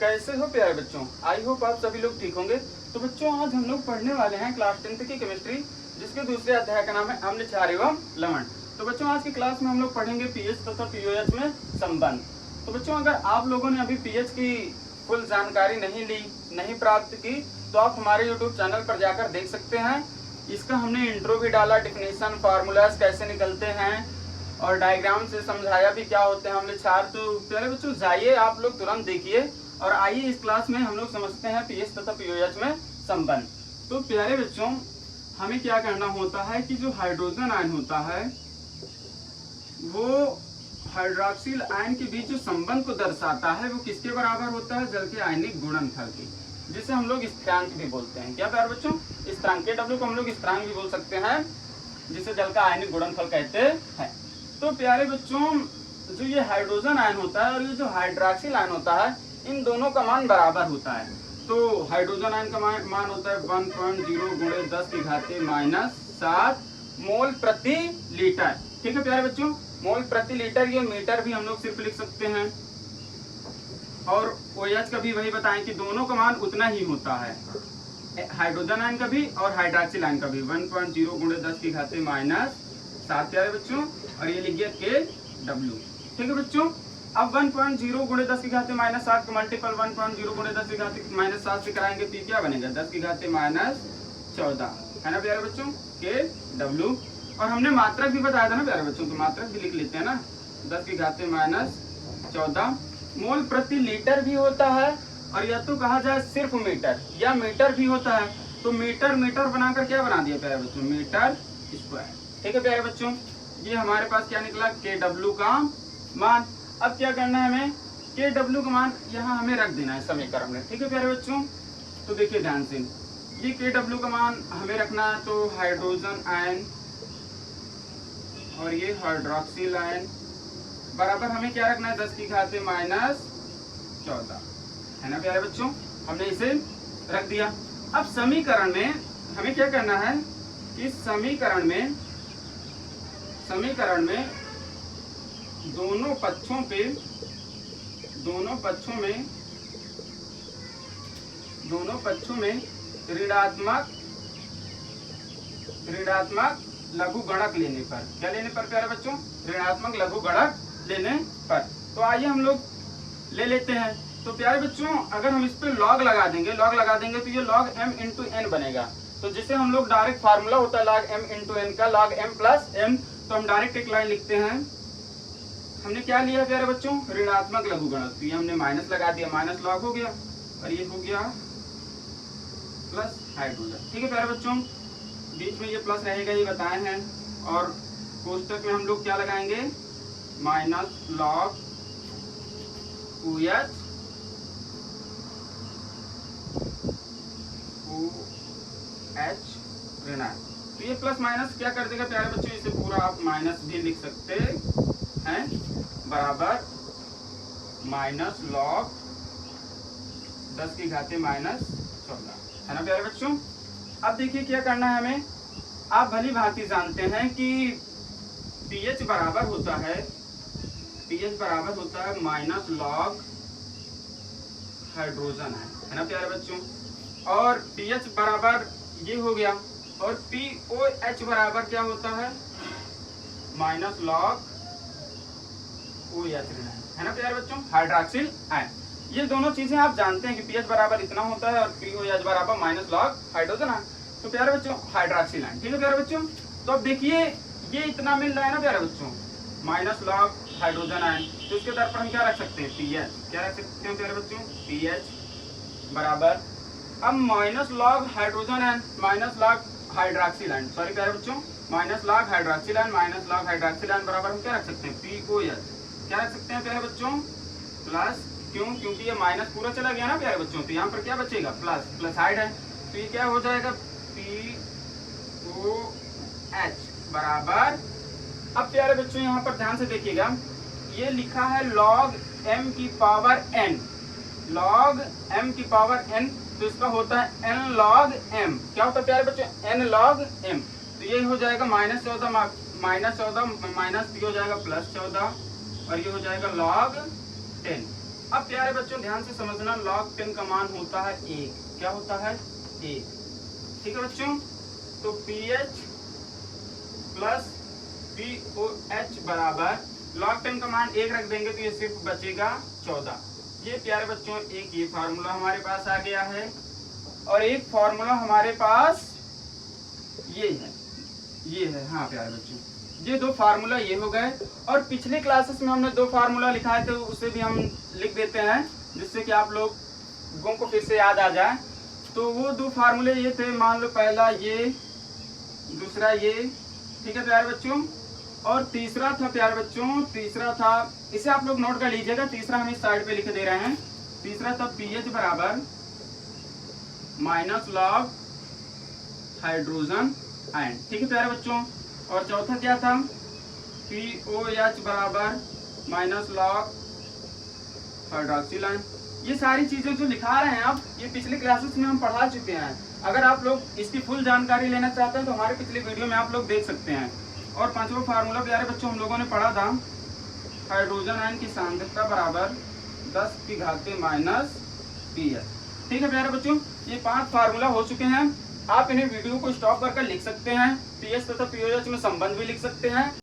कैसे हो प्यारे बच्चों, आई होप आप सभी लोग ठीक होंगे। तो बच्चों आज हम लोग पढ़ने वाले हैं क्लास 10th की केमिस्ट्री, जिसके दूसरे अध्याय का नाम है अम्ल क्षार एवं लवण। तो बच्चों आज की क्लास में हम लोग पढ़ेंगे पीएच तथा पीओएच में संबंध। तो बच्चों अगर आप लोगों ने अभी पीएच की फुल जानकारी नहीं ली, नहीं प्राप्त की, तो आप हमारे यूट्यूब चैनल पर जाकर देख सकते हैं। इसका हमने इंट्रो भी डाला, डिफिनेशन, फार्मूलाज कैसे निकलते हैं और डायग्राम से समझाया भी क्या होते हैं अम्ल क्षार। तो प्यारे बच्चों जाइए आप लोग तुरंत देखिए और आइए इस क्लास में हम लोग समझते हैं पीएच तथा पीओएच में संबंध। तो प्यारे बच्चों हमें क्या करना होता है कि जो हाइड्रोजन आयन होता है वो हाइड्रोक्सिल आयन के बीच जो संबंध को दर्शाता है वो किसके बराबर होता है? जल के आयनिक गुणनफल की, जिसे हम लोग स्थिरांक भी बोलते हैं। क्या प्यारे बच्चों? स्थिरांक W को हम लोग स्थिरांक भी बोल सकते हैं, जिसे जल का आयनिक गुणनफल कहते हैं। तो प्यारे बच्चों जो ये हाइड्रोजन आयन होता है और ये जो हाइड्रोक्सिल आयन होता है, इन दोनों का मान बराबर होता है। तो हाइड्रोजन आयन का मान होता है 1.0 गुणे 10 की घात -7 मोल प्रति लीटर। ठीक है प्यारे बच्चों, मोल प्रति लीटर, ये मीटर भी हम लोग सिर्फ लिख सकते हैं। और OH का भी वही बताएं कि दोनों का मान उतना ही होता है, हाइड्रोजन आयन का भी और हाइड्रोक्सिल आयन का भी, 1.0 गुणे 10 की घात -7 प्यारे बच्चों। और ये लिख गया KW। ठीक है बच्चों, अब 1.0 गुणे 10 की घात -7 का मल्टीपल 1.0 गुणे 10 की घात -7 से कराएंगे तो क्या बनेगा? 10 की घात -14 है ना प्यारे बच्चों, KW। और हमने मात्रक भी बताया था ना प्यारे बच्चों, तो मात्रक भी लिख लेते हैं ना, 10 की घात -14 मोल प्रति लीटर भी होता है। और या तो कहा जाए सिर्फ मीटर या मीटर भी होता है। तो मीटर मीटर बनाकर क्या बना दिया प्यारे बच्चों? Metre square. ठीक है प्यारे बच्चों, ये हमारे पास क्या निकला? KW का मान। अब क्या करना है हमें? KW का मान यहाँ हमें रख देना है समीकरण में। ठीक है प्यारे बच्चों, तो देखिए ध्यान से, ये KW का मान हमें रखना है। तो हाइड्रोजन आयन और ये हाइड्रोक्सिल आयन बराबर हमें क्या रखना है? 10 की घात -14 है ना प्यारे बच्चों, हमने इसे रख दिया। अब समीकरण में हमें क्या करना है कि समीकरण में दोनों पक्षों में ऋणात्मक लघुगणक लेने पर, क्या लेने पर प्यारे बच्चों? ऋणात्मक लघुगणक लेने पर। तो आइए हम लोग ले लेते हैं। तो प्यारे बच्चों अगर हम इस पे लॉग लगा देंगे तो ये log m इंटू n बनेगा। तो जिसे हम लोग डायरेक्ट फार्मूला होता है log m इंटू n का, log m प्लस m, तो हम डायरेक्ट एक लाइन लिखते हैं। हमने क्या लिया प्यारे बच्चों? ऋणात्मक लघुगणक। तो ये हमने माइनस लगा दिया, माइनस लॉग हो गया और ये हो गया प्लस हाइड्रोजन। ठीक है प्यारे बच्चों, बीच में ये प्लस रहेगा, ये बताए हैं। और कोष्टक में हम लोग क्या लगाएंगे? माइनस लॉग OH ऋणात्मक। तो ये प्लस माइनस क्या कर देगा प्यारे बच्चों? इसे पूरा आप माइनस भी लिख सकते हैं, बराबर माइनस लॉग 10 की घात -14 है ना प्यारे बच्चों। अब देखिए क्या करना है हमें। आप भली भांति जानते हैं कि pH बराबर होता है माइनस लॉग हाइड्रोजन है ना प्यारे बच्चों। और pH बराबर ये हो गया, और POH बराबर क्या होता है? माइनस लॉग OH है ना प्यारे बच्चों, हाइड्रोक्सिल आयन। ये दोनों चीजें आप जानते हैं कि pH बराबर इतना होता है और POH बराबर माइनस लॉग हाइड्रोजन आयन। तो प्यारे बच्चों हाइड्रोक्सिल आयन। ठीक है प्यारे बच्चों, तो अब देखिए ये इतना मिल रहा है ना प्यारे बच्चों, माइनस लॉग हाइड्रोजन आयन। तो इसके दर पर हम क्या रख सकते हैं? pH। क्या रख सकते हैं प्यारे बच्चों? pH बराबर, अब minus log hydrogen ion minus log hydroxyl ion, sorry प्यारे बच्चों, माइनस लॉग हाइड्रोक्सिल आयन बराबर हम क्या रख सकते हैं? POH। क्या रख सकते हैं प्यारे बच्चों? प्लस। क्यों? क्योंकि ये माइनस पूरा चला गया ना प्यारे बच्चों, तो यहाँ पर क्या बचेगा? प्लस, प्लस हाइड है, तो ये क्या हो जाएगा? POH बराबर, अब प्यारे बच्चों यहाँ पर ध्यान से देखिएगा, ये लिखा है log m की पावर n, log m की पावर n, तो इसका होता है n log m। क्या होता है प्यारे बच्चों? n log m। तो ये हो जाएगा -14 माइनस भी हो जाएगा +14 और ये हो जाएगा log 10। अब प्यारे बच्चों ध्यान से समझना, log 10 का मान होता है 1। क्या होता है? 1। ठीक है बच्चों, तो pH प्लस POH बराबर log 10 का मान 1 रख देंगे तो ये सिर्फ बचेगा 14। ये प्यारे बच्चों एक ये फार्मूला हमारे पास आ गया है, और एक फार्मूला हमारे पास ये है। हाँ प्यारे बच्चों, ये दो फार्मूला ये हो गए। और पिछले क्लासेस में हमने दो फार्मूला लिखाए थे, उसे भी हम लिख देते हैं जिससे कि आप लोगों को फिर से याद आ जाए। तो वो दो फार्मूले ये थे, मान लो पहला ये, दूसरा ये। ठीक है प्यारे बच्चों, और तीसरा था प्यारे बच्चों, तीसरा था, इसे आप लोग नोट कर लीजिएगा, तीसरा हम इस साइड पे लिख दे रहे हैं। तीसरा था पीएच बराबर माइनस लॉग हाइड्रोजन आयन। ठीक है प्यारे बच्चों, और चौथा क्या था? पीओएच बराबर माइनस लॉग हाइड्रोक्सिल आयन। ये सारी चीजें जो लिखा रहे हैं अब, ये पिछले क्लासेस में हम पढ़ा चुके हैं। अगर आप लोग इसकी फुल जानकारी लेना चाहते हैं तो हमारे पिछले वीडियो में आप लोग देख सकते हैं। और पांचवा फार्मूला प्यारे बच्चों हम लोगों ने पढ़ा था, हाइड्रोजन आयन की सांद्रता बराबर 10 की घाते माइनस पीएच। ठीक है प्यारे बच्चों, ये 5 फार्मूला हो चुके हैं। आप इन्हें वीडियो को स्टॉप कर लिख सकते हैं, पीएच तथा पीओएच में संबंध भी लिख सकते हैं।